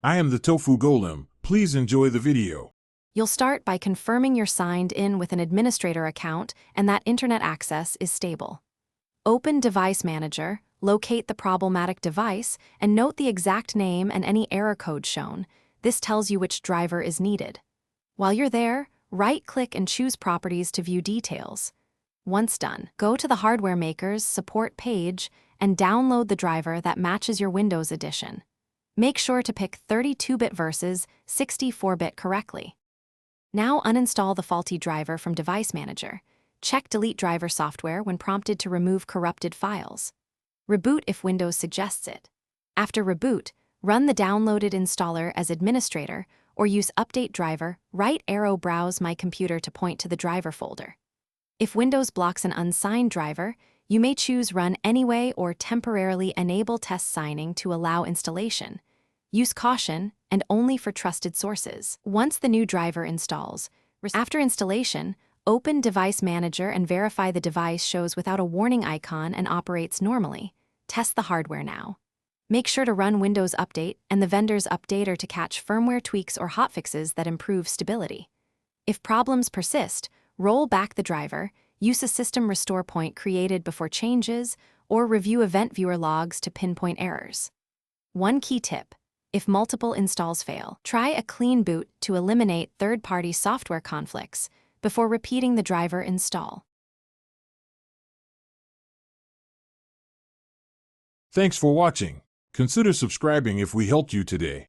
I am the Tofu Golem. Please enjoy the video. You'll start by confirming you're signed in with an administrator account and that internet access is stable. Open Device Manager, locate the problematic device, and note the exact name and any error code shown. This tells you which driver is needed. While you're there, right-click and choose Properties to view details. Once done, go to the hardware maker's support page and download the driver that matches your Windows edition. Make sure to pick 32-bit versus 64-bit correctly. Now uninstall the faulty driver from Device Manager. Check Delete Driver Software when prompted to remove corrupted files. Reboot if Windows suggests it. After reboot, run the downloaded installer as administrator or use Update Driver, right arrow browse My Computer to point to the driver folder. If Windows blocks an unsigned driver, you may choose Run Anyway or temporarily enable test signing to allow installation. Use caution and only for trusted sources. Once the new driver installs, after installation, open Device Manager and verify the device shows without a warning icon and operates normally. Test the hardware now. Make sure to run Windows Update and the vendor's updater to catch firmware tweaks or hotfixes that improve stability. If problems persist, roll back the driver, use a system restore point created before changes, or review event viewer logs to pinpoint errors. One key tip: if multiple installs fail, try a clean boot to eliminate third-party software conflicts before repeating the driver install. Thanks for watching. Consider subscribing if we helped you today.